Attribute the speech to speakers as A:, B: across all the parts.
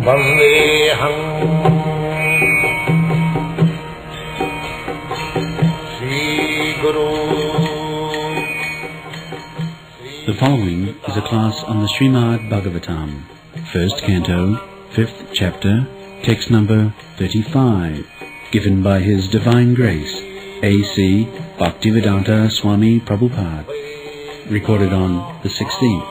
A: Vandeham Sri Guru.
B: The following is a class on the Srimad Bhagavatam, first canto, 5th chapter, text number 35, given by His Divine Grace, A.C. Bhaktivedanta Swami Prabhupada, recorded on the 16th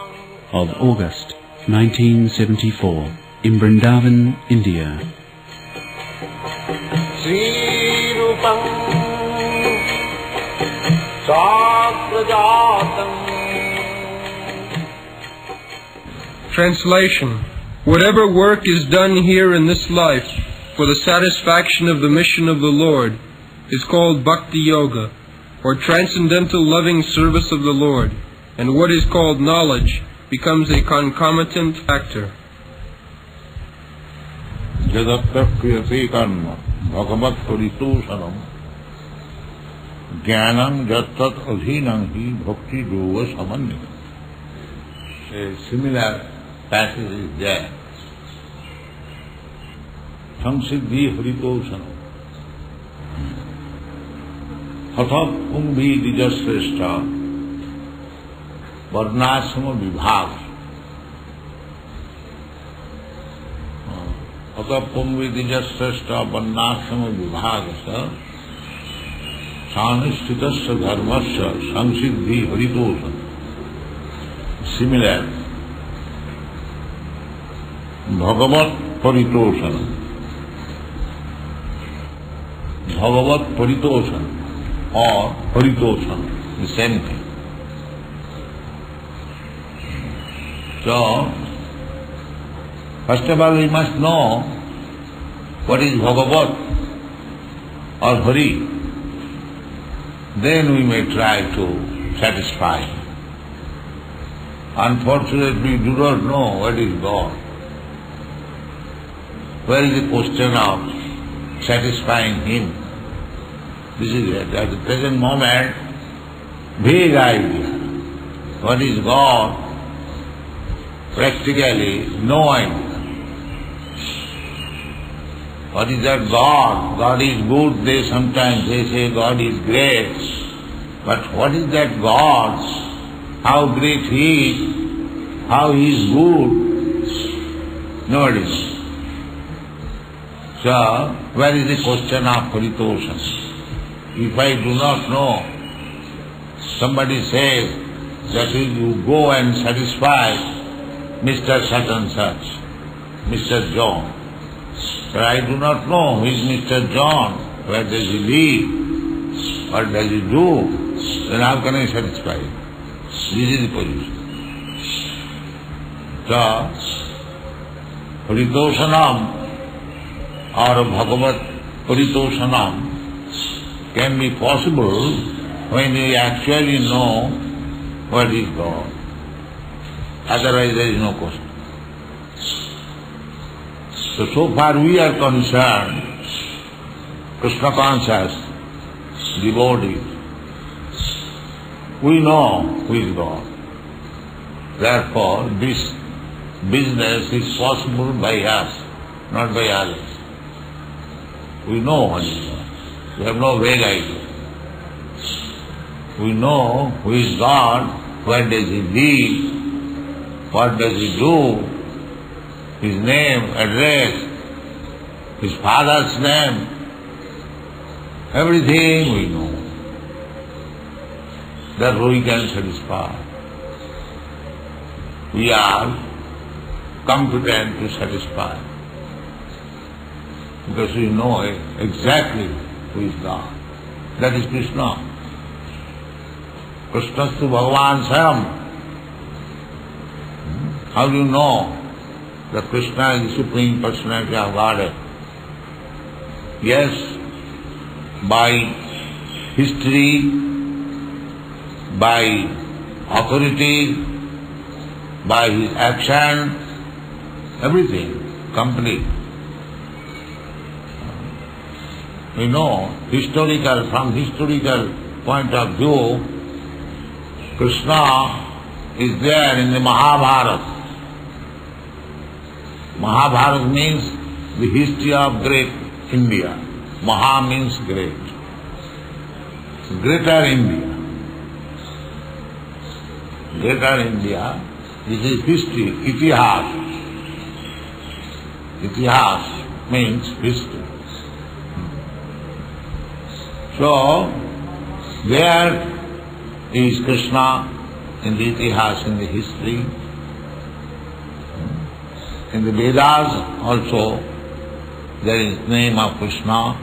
B: of August, 1974, in Vrindavan, India.
A: Sri Rupam Sakrajatam.
C: Translation. Whatever work is done here in this life for the satisfaction of the mission of the Lord is called Bhakti Yoga, or transcendental loving service of the Lord, and what is called knowledge becomes a concomitant factor.
D: Jadatta kriyate karma bhagavat paritoshanam jnanam jattat adhinam hi bhakti yoga samannita. A similar passage is there. Samsiddhi haritoshanam hatha kumbhi dijasreshta varnasama vibhag. Hatha kumbhi dijasreshta varnasama vibhagasa sanisthitassa dharmasya samsiddhi haritoshanam. Similar, Bhagavat Paritoshanam. Bhagavat Paritoshanam or Paritoshanam, the same thing. So, first of all we must know what is Bhagavat or Hari. Then we may try to satisfy him. Unfortunately, we do not know what is God. Where is the question of satisfying Him? This is it. At the present moment, vague idea. What is God? Practically, no idea. What is that God? God is good. Sometimes they say God is great. But what is that God? How great He is, how He is good, nobody knows. So, where is the question of paritoshan? If I do not know, somebody says that you go and satisfy Mr. such and such, Mr. John. But I do not know who is Mr. John, where does he live, what does he do, then how can I satisfy him? This is the position. So, Paritoshanam or Bhagavat Paritoshanam can be possible when you actually know what is God. Otherwise there is no question. So far we are concerned, Krishna conscious devotees, we know who is God. Therefore, this business is possible by us, not by others. We know what is God. We have no vague idea. We know who is God, where does He live, what does He do, His name, address, His father's name, everything we know. Therefore we can satisfy. We are competent to satisfy. Because we know exactly who is God. That is Krishna. Krishnastu Bhagavan Swayam. How do you know that Krishna is the Supreme Personality of Godhead? Yes, by history, by authority, by his action, everything, complete. We know, from historical point of view, Krishna is there in the Mahabharata. Mahabharata means the history of great India. Maha means great. Greater India. Greater India, this is history, itihas. Itihas means history. So, there is Krishna in the itihas, in the history. In the Vedas also, there is name of Krishna.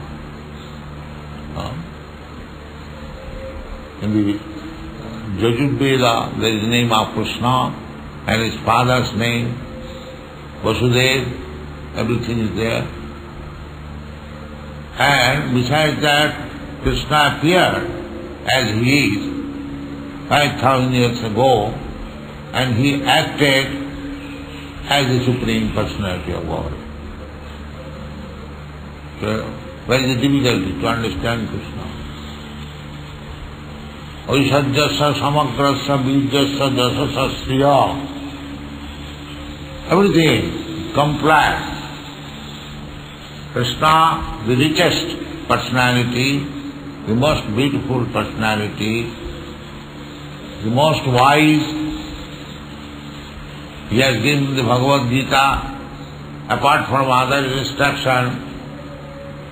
D: In the Yajurveda, there is name of Krishna and his father's name, Vasudeva, everything is there. And besides that, Krishna appeared as he is 5,000 years ago, and he acted as the Supreme Personality of God. So, where is the difficulty to understand Krishna? Aishajyasya samagrasya bijyasya jasasya sriya. Everything complete. Krishna, the richest personality, the most beautiful personality, the most wise. He has given the Bhagavad Gita, apart from other instruction.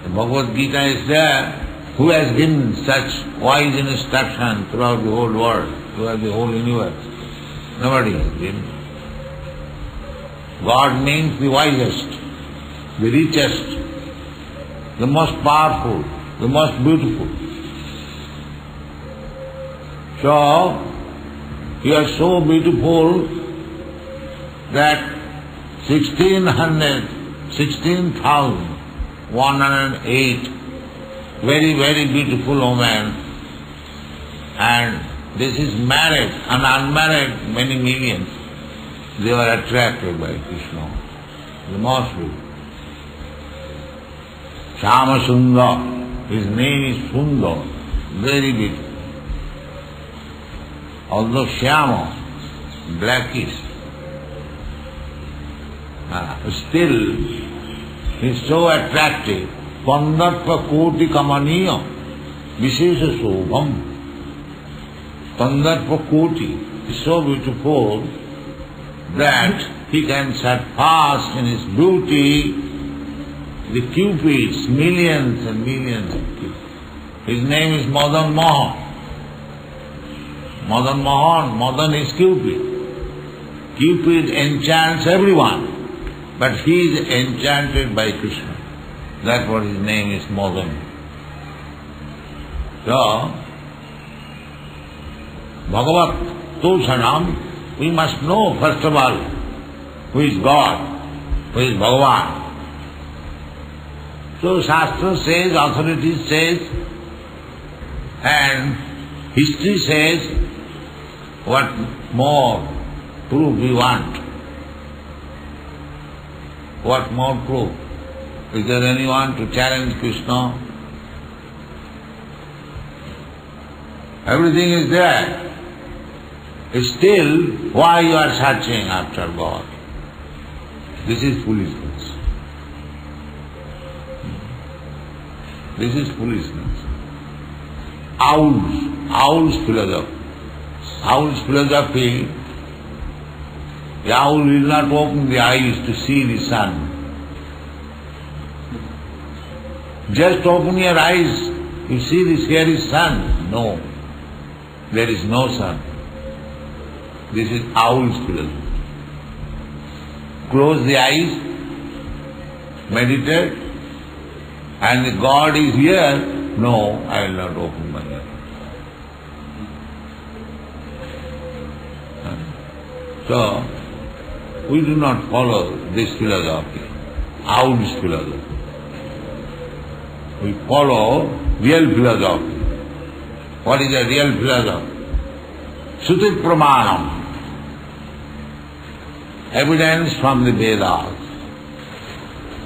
D: The Bhagavad Gita is there. Who has given such wise instruction throughout the whole world, throughout the whole universe? Nobody has given. God means the wisest, the richest, the most powerful, the most beautiful. So, you are so beautiful that 16,108 very, very beautiful women, and this is married and unmarried, many millions. They were attracted by Krishna. The most beautiful. Shama Sundar, his name is Sundar, very beautiful. Although Shyama, blackish, still he is so attractive. Pandarpa koti kamaniya vishesha shobham. Pandarpa koti is so beautiful that he can surpass in his beauty the cupids, millions and millions of cupids. His name is Madan Mohan. Madan Mohan, Madan is Cupid. Cupid enchants everyone, but he is enchanted by Krishna. That's what his name is, Madan. So, Bhagavat Tulsanam, we must know first of all who is God, who is Bhagavan. So Shastra says, authority says, and history says, what more proof we want? What more proof? Is there anyone to challenge Krishna? Everything is there. Still, why you are searching after God? This is foolishness. This is foolishness. Owl's philosophy. Owl's philosophy, the owl will not open the eyes to see the sun. Just open your eyes, you see this here is sun. No, there is no sun. This is owl's philosophy. Close the eyes, meditate, and the God is here. No, I will not open my eyes. So, we do not follow this philosophy, owl's philosophy. We follow real philosophy. What is a real philosophy? Suti Pramanam. Evidence from the Vedas.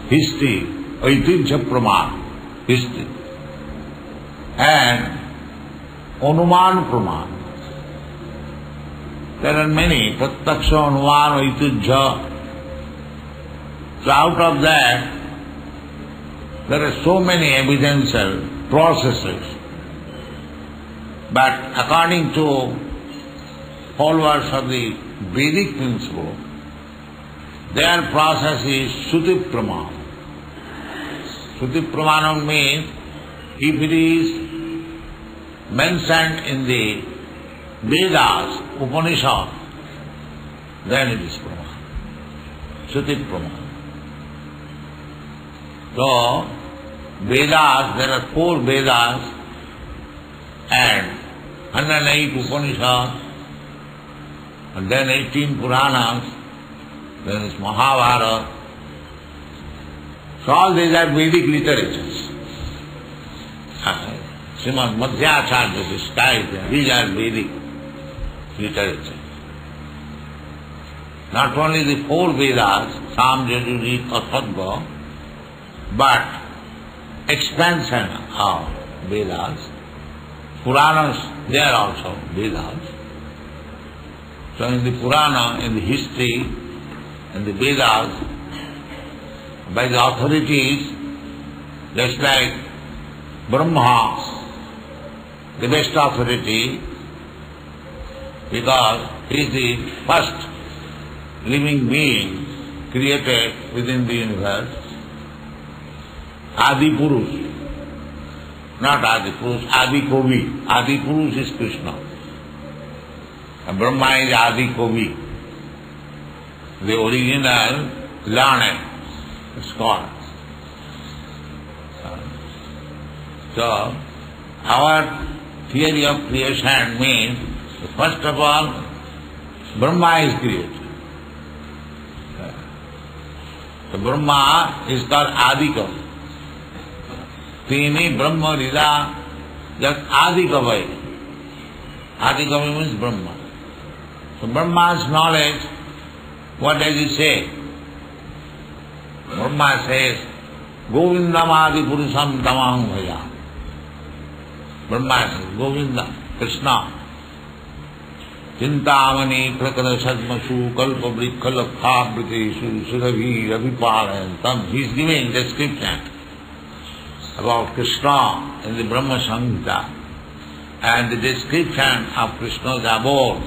D: History, Aitijya Praman, history. And Anuman Praman. There are many, Prataksha, Anuman, Aitijya. So out of that, there are so many evidential processes. But according to followers of the Vedic principle, their process is Shruti Pramana. Shruti Pramana means if it is mentioned in the Vedas, Upanishad, then it is Pramana. Shruti Pramana. So, Vedas, there are 4 Vedas and 108 Upanishads, and then 18 Puranas, then is Mahabharata. So all these are Vedic literatures. Srimad Madhyacharya described these are Vedic literature. Not only the 4 Vedas, Sam, Yajur, Atharva, but expansion of Vedas. Puranas, they are also Vedas. So in the Purana, in the history, in the Vedas, by the authorities, just like Brahma, the best authority, because he is the first living being created within the universe. Adi Purush, not Adi Purush, Adi Kovi. Adi Purush is Krishna. And Brahma is Adi Kovi, the original learned scholar. So, our theory of creation means, first of all, Brahma is created. So Brahma is called Adi Kavi. Tini Brahma Rida Jat Adi Kavai. Adi Kavi means Brahma. So Brahma's knowledge, what does he say? Brahma says, Govindam Adi Purusham Tamaham Bhaja. Brahma says, Govinda, Krishna. Chintamani Prakara Sadmasu Kalpa Vrikkala Khabhritesu Surabhi Ravipalantam. He is giving description about Krishna in the Brahma Samhita and the description of Krishna's abode.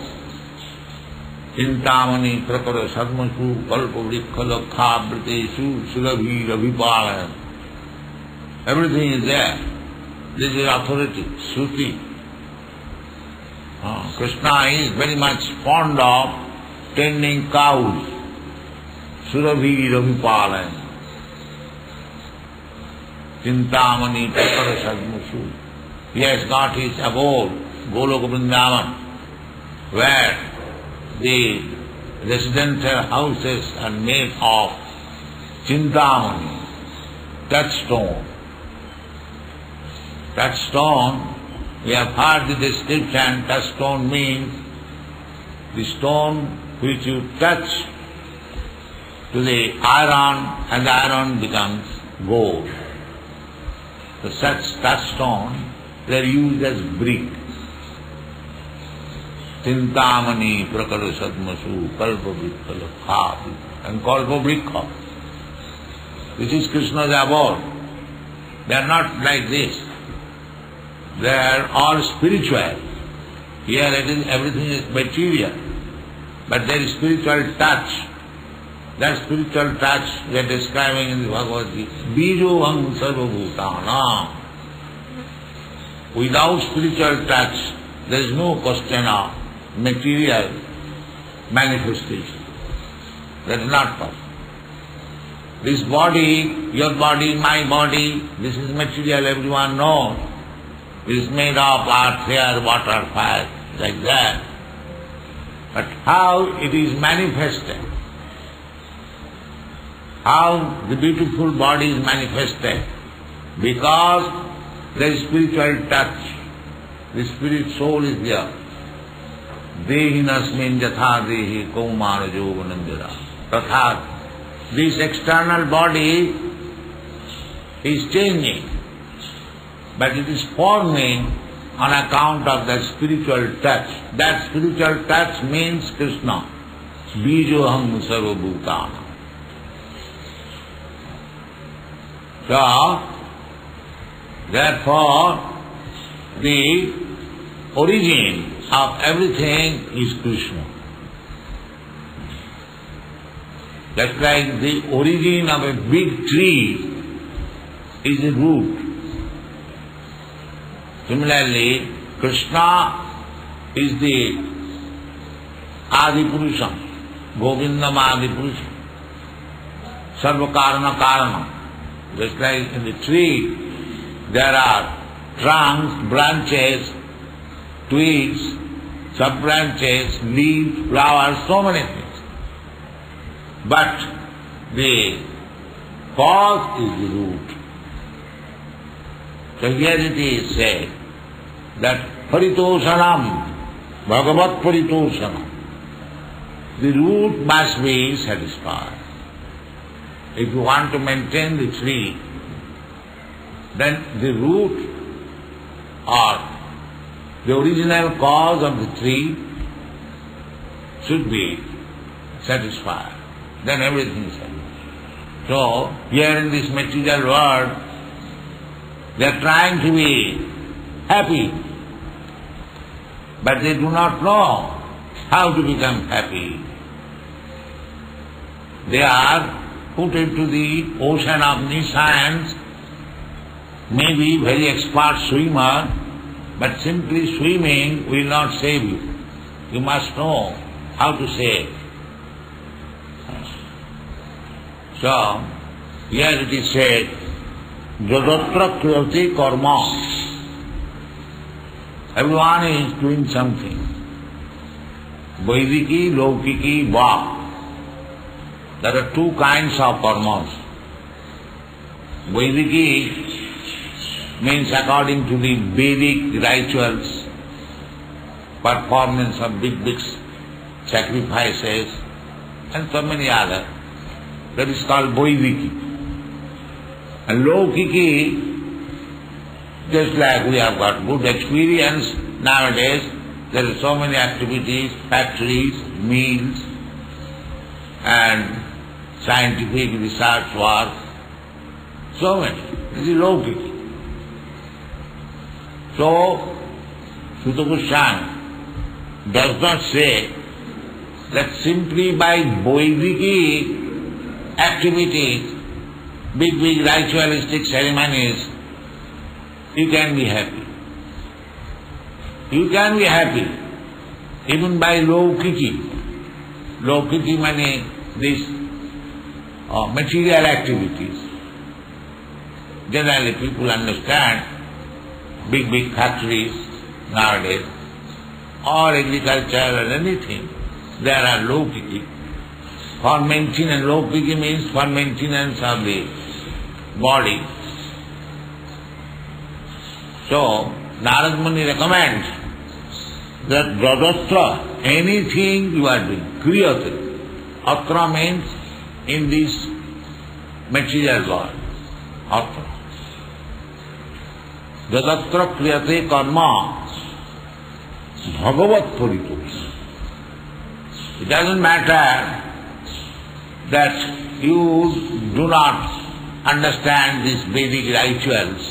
D: Chintamani Prakara Sadmasu Kalpa Vrikkala Khabhritesu Surabhi Ravipalantam. Everything is there. This is authority, Shruti. Krishna is very much fond of tending cows. Surabhi Ravipalantam. Chintamani Prakara Sadmasu. He has got his abode, Goloka Vrindavan, where the residential houses are made of Chintamani, touchstone. Touchstone, we have heard the description, touchstone means the stone which you touch to the iron and the iron becomes gold. So such touchstone, they are used as brick. Chintamani Prakara Sadmasu Kalpa Vrikkala Khapi and Kalpa Vrikha. This is Krishna's abode. They are not like this. They are all spiritual. Here everything is material. But there is spiritual touch. That spiritual touch we are describing in the Bhagavad Gita. Bijoham sarva bhutana. Without spiritual touch, there is no question of material manifestation. That is not possible. This body, your body, my body, this is material, everyone knows. It is made of earth, air, water, fire, like that. But how it is manifested, how the beautiful body is manifested, because there is spiritual touch, the spirit soul is there. Dehinasmin jatha dehi kaumara jovanandira. Tatha, this external body is changing, but it is forming on account of that spiritual touch. That spiritual touch means Krishna. Bijoham sarva bhutana. So, therefore, the origin of everything is Krishna. Just like the origin of a big tree is the root. Similarly, Krishna is the Adi Purusha, Govindam Adi Purusha, Sarva Karana Karana. Just like in the tree, there are trunks, branches, twigs, sub-branches, leaves, flowers, so many things. But the cause is the root. So here it is said that Paritoshanam, Bhagavat Paritoshanam, the root must be satisfied. If you want to maintain the tree, then the root or the original cause of the tree should be satisfied. Then everything is satisfied. So, here in this material world, they are trying to be happy, but they do not know how to become happy. They are put into the ocean of nescience, maybe very expert swimmer, but simply swimming will not save you. You must know how to save. So, here it is said, Jadatra kriyate karma. Everyone is doing something. Vaidiki, Laukiki, Va. There are two kinds of karmas. Vaidiki means according to the Vedic rituals, performance of big sacrifices and so many other. That is called Vaidiki. And Laukiki, just like we have got good experience nowadays, there are so many activities, factories, mills, and scientific research work, so many. This is Laukiki. So, Sutta Goswami does not say that simply by Vaidiki activities, big ritualistic ceremonies, you can be happy. You can be happy even by Laukiki. Laukiki means these material activities. Generally people understand big factories nowadays, or agriculture or anything, there are Laukiki. For maintenance, Laukiki means for maintenance of the body. So, Narad Muni recommends that Jadatra, anything you are doing, kriyate. Atra means in this material world. Atra. Jadatra kriyate karma bhagavat paritosha. It doesn't matter that you do not understand these Vedic rituals,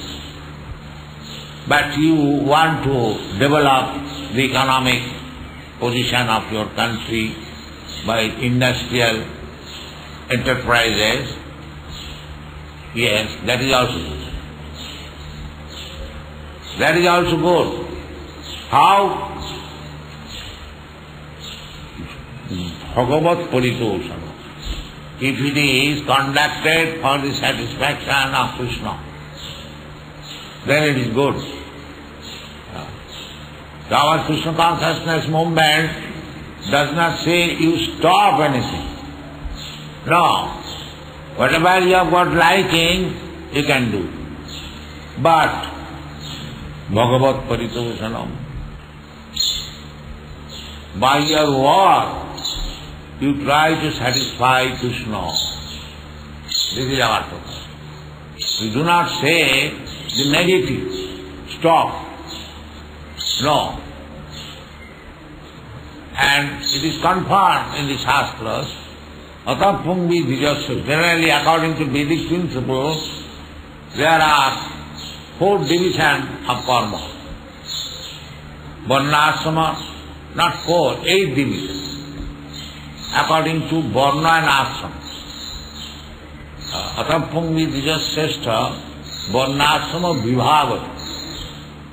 D: but you want to develop the economic position of your country by industrial enterprises. Yes, that is also good. That is also good. How? Bhagavat paritosha. If it is conducted for the satisfaction of Krishna, then it is good. So our Krishna consciousness movement does not say you stop anything. No. Whatever you have got liking, you can do. But Bhagavat paritoshanam, by your work, you try to satisfy Krishna. This is our purpose. We do not say the negative, stop. No. And it is confirmed in the Shastras, atapung vidijasya. Generally, according to Vedic principles, there are 4 divisions of karma. Varnashrama, not 4, 8 divisions, according to Varna and Ashrama. Atappungi Dijashrestha Varnashrama Vibhava.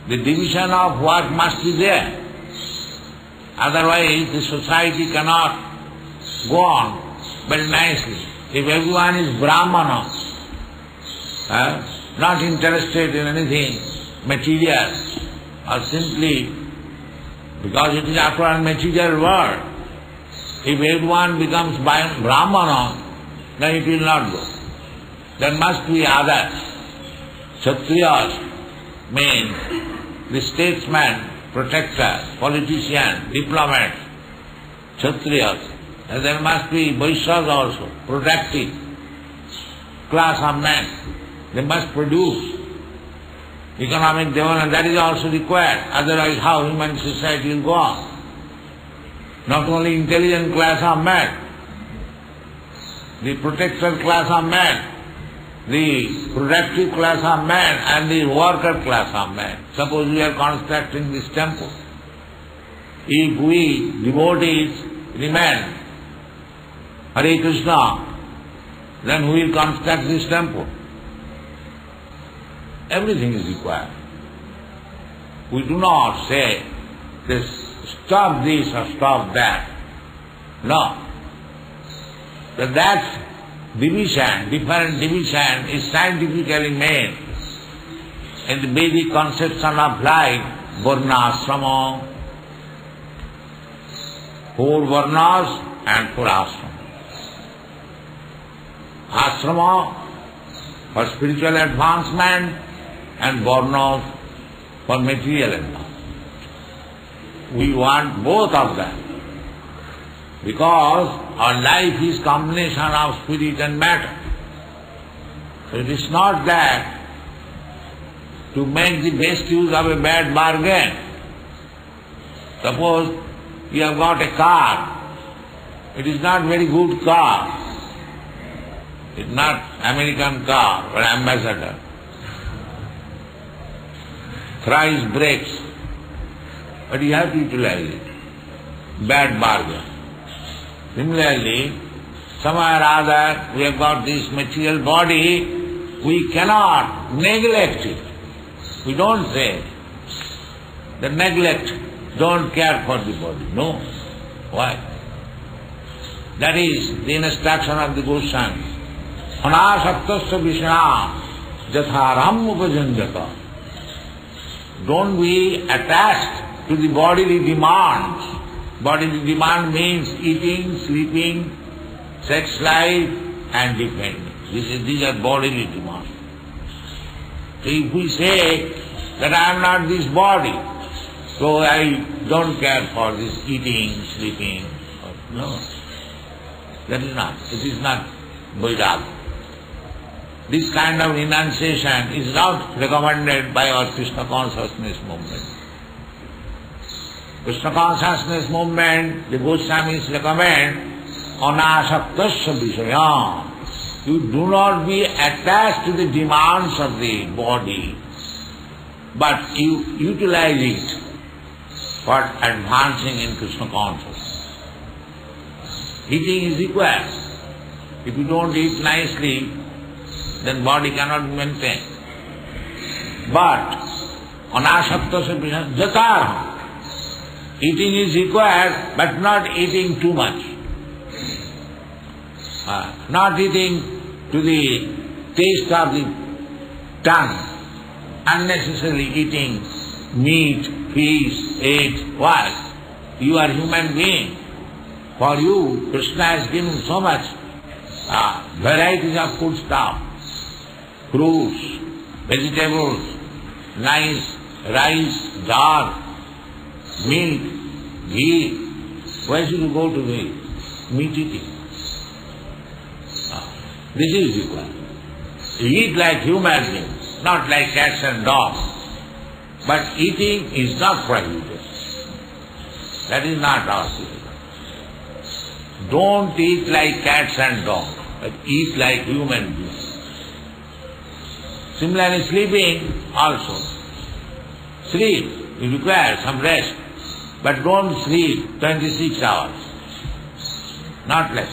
D: The division of work must be there. Otherwise the society cannot go on very nicely. If everyone is Brahmana, not interested in anything material, or simply because it is after all material world, if everyone becomes Brahmana, then it will not go. There must be others. Kshatriyas means the statesman, protector, politician, diplomat, Kshatriyas. And there must be Vaishyas also, productive class of men. They must produce economic development. That is also required. Otherwise how human society will go on? Not only intelligent class of men, the protector class of men, the productive class of men and the worker class of men. Suppose we are constructing this temple. If we devotees remain Hare Krishna, then who will construct this temple? Everything is required. We do not say this, stop this or stop that. No. That division, different division is scientifically made in the Vedic conception of life, Varnashrama, 4 Varnas and 4 Ashrama. Ashrama for spiritual advancement and Varnas for material advancement. We want both of them because our life is combination of spirit and matter. So it is not that to make the best use of a bad bargain. Suppose you have got a car, it is not very good car. It's not American car or ambassador. Thrice brakes, but you have to utilize it. Bad bargain. Similarly, somewhere or other we have got this material body, we cannot neglect it. We don't say the neglect, don't care for the body. No. Why? That is the instruction of the Goswami. Anasaktasya vishna jatharam upajanjata. Don't be attached to the bodily demands. Bodily demand means eating, sleeping, sex life and defending. These are bodily demands. So if we say that I am not this body, so I don't care for this eating, sleeping, no. That is not. It is not Vairagya. This kind of renunciation is not recommended by our Krishna consciousness movement. Krishna consciousness movement, the Goswamis recommend anasaktasya vishaya. You do not be attached to the demands of the body, but you utilize it for advancing in Krishna consciousness. Eating is required. If you don't eat nicely, then body cannot be maintained. But anasaktasya vishaya jatar. Eating is required, but not eating too much. Not eating to the taste of the tongue. Unnecessarily eating meat, fish, eggs. Why? You are human being. For you, Krishna has given so much varieties of food stuff. Fruits, vegetables, nice rice, dal, meat, ghee. Why should you go to the meat eating? This is required. You eat like human beings, not like cats and dogs. But eating is not prohibited. That is not our system. Don't eat like cats and dogs, but eat like human beings. Similarly, sleeping also. Sleep, you require some rest, but don't sleep 26 hours, not less.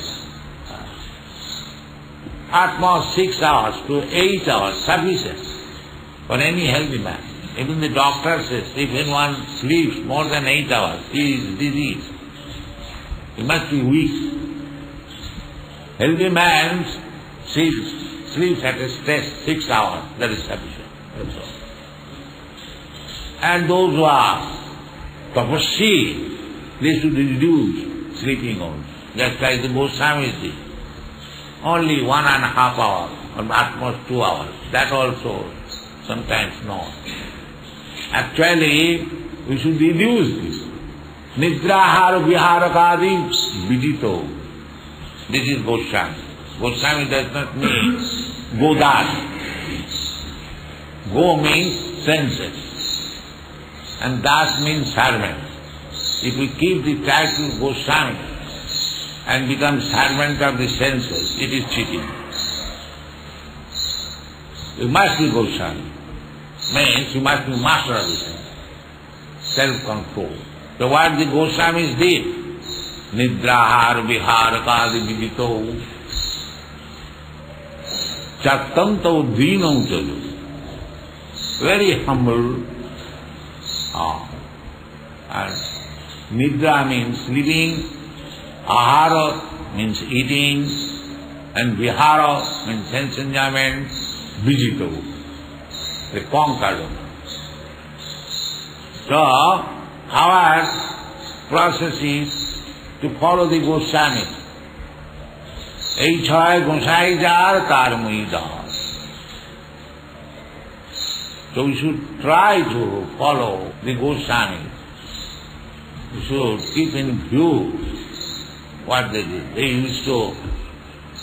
D: At most 6 hours to 8 hours sufficient for any healthy man. Even the doctor says if anyone sleeps more than 8 hours, he is diseased. He must be weak. Healthy man sleeps at a stretch 6 hours, that is sufficient. That's all. And those who are tapasvi, they should reduce sleeping only, just like the Goswamis did. Only 1.5 hours, or at most 2 hours. That also sometimes no. Actually, we should reduce this. Nidrahara viharakadi vidito. This is Goswami. Goswami does not mean Godas. Go means senses, and Das means servant. If we keep the title Goswami and become servant of the senses, it is cheating. You must be Goswami. Means you must be master of the senses. Self-control. So what the Goswamis did, Nidrahar viharakadi vidito chattanto dhinam chadu. Very humble. And Nidra means sleeping, Ahara means eating, and Vihara means sense enjoyment, Vijito, the conquered. So, our process is to follow the Goswami. Ei chhay Gosai jar tar mui dar. So we should try to follow the Goswami. We should keep in view what they did. They used to,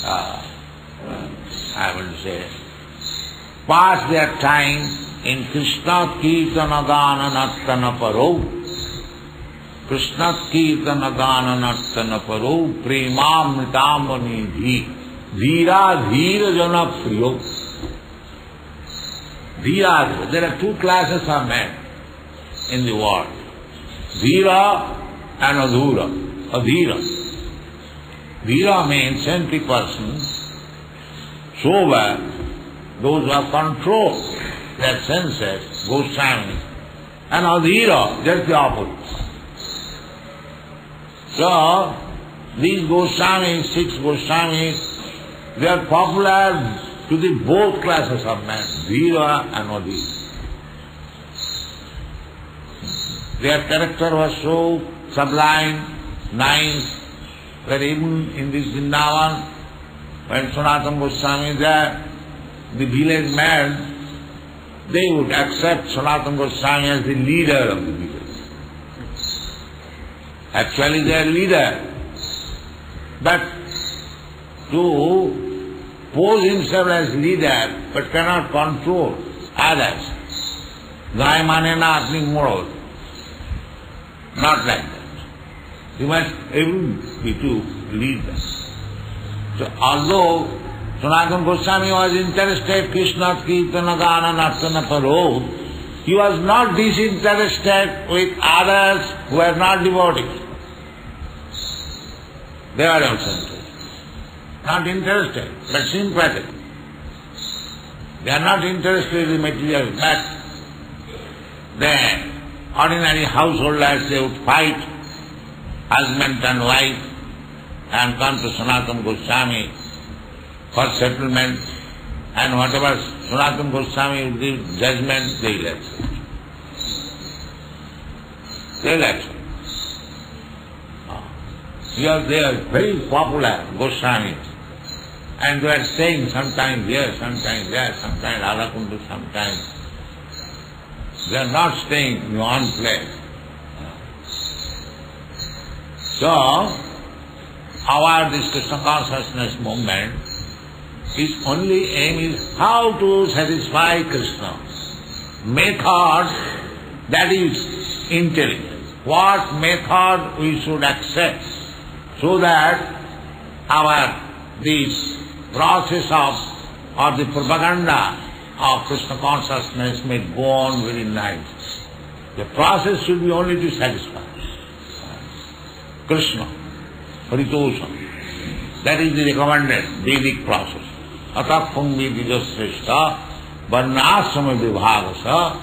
D: I will say, pass their time in Krishna Kirtana Gana Nartana Paro. Krishna Kirtana Gana Nartana Paro Premamritamani Dhi Dhira Dhira Jana Priyo. Dhira, there are two classes of men in the world. Dhira and Adhura. Adhira. Dhira means saintly persons, sober, those who have controlled their senses, Goswamis. And Adhira, just the opposite. So, these Goswamis, 6 Goswamis, they are popular to the both classes of men, Dhira and Adhira. Their character was so sublime, nice, that even in this Vrindavan, when Sanatana Goswami is there, the village men, they would accept Sanatana Goswami as the leader of the village. Actually they are leader, but to pose himself as leader but cannot control others. Gai mane na apni morod. Not like that. You must able to lead them. So although Sanatana Goswami was interested Krishna Kirtana Gana Nartana Paro, he was not disinterested with others who were not devotees. They are also interested. Not interested, but sympathetic. They are not interested in the material, but then ordinary householders, they would fight, husband and wife, and come to Sanatana Goswami for settlement, and whatever Sanatana Goswami would give judgment, they will accept. They will accept. Here they are very popular, Goswamis, and they are staying sometimes here, sometimes there, sometimes Radhakundu, sometimes. They are not staying in one place. So, our this Krishna consciousness movement, its only aim is how to satisfy Krishna. Method, that is intelligence. What method we should accept so that our this process of or the propaganda of Krishna consciousness may go on very nice. The process should be only to satisfy Krishna, Haritosam. That is the recommended Vedic process. Atapam vidijasreshta varnasama vibhagasa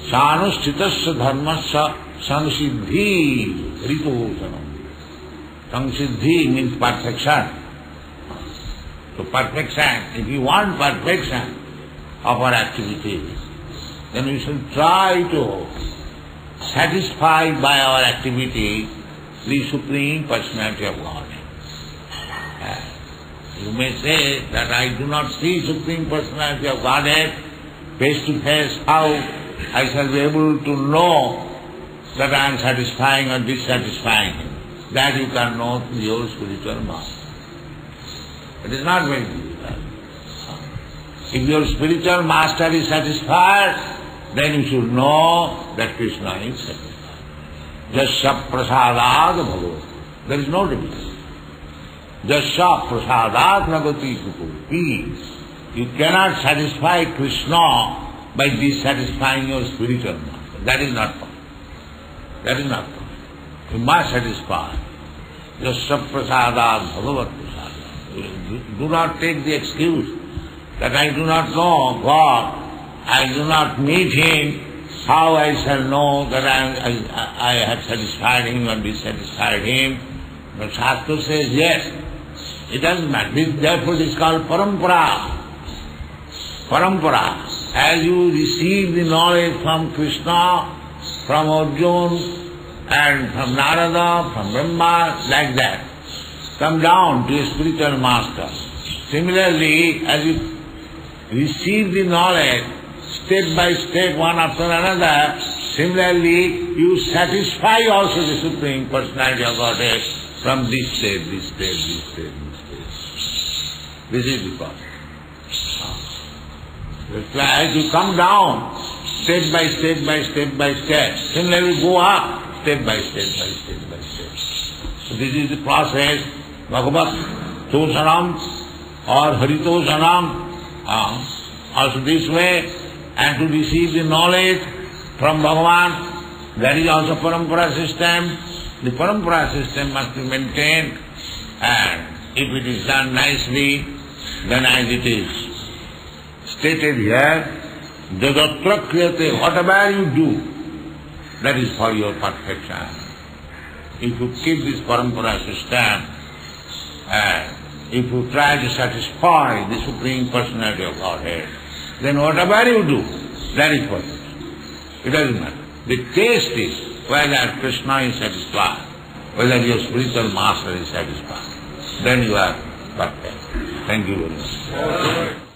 D: sanuschitasya dharmasya samsiddhi Haritosanam. Samsiddhi means perfection. So perfection, if you want perfection of our activity, then we should try to satisfy by our activity the Supreme Personality of Godhead. You may say that I do not see Supreme Personality of Godhead face to face. How I shall be able to know that I am satisfying or dissatisfying Him? That you can know through your spiritual master. It is not very difficult. If your spiritual master is satisfied, then you should know that Krishna is satisfied. Jasya prasadad bhagavat. There is no difficulty. Jasya prasadad nagati kutu. You cannot satisfy Krishna by dissatisfying your spiritual master. That is not possible. That is not possible. You must satisfy. Jasya prasadad bhagavat prasadad. Do not take the excuse that I do not know God, I do not meet Him, how I shall know that I have satisfied Him or dissatisfied Him. But Shastra says, yes, it doesn't matter. Therefore it is called parampara. Parampara. As you receive the knowledge from Krishna, from Arjuna, and from Narada, from Brahma, like that, come down to a spiritual master. Similarly, as you receive the knowledge step by step, one after another, similarly you satisfy also the Supreme Personality of Godhead from this state, this state, this state, this state. This is the process. As you come down, step by step by step by step, similarly go up, step by step by step by step. So this is the process. Bhagavat Tosanam or Haritosanam, also this way, and to receive the knowledge from Bhagavan, that is also parampara system. The parampara system must be maintained, and if it is done nicely, then as it is stated here, Jagatra kriyate, whatever you do, that is for your perfection. If you keep this parampara system, and if you try to satisfy the Supreme Personality of Godhead, then whatever you do, that is for you. It doesn't matter. The taste is whether Krishna is satisfied, whether your spiritual master is satisfied. Then you are perfect. Thank you very much.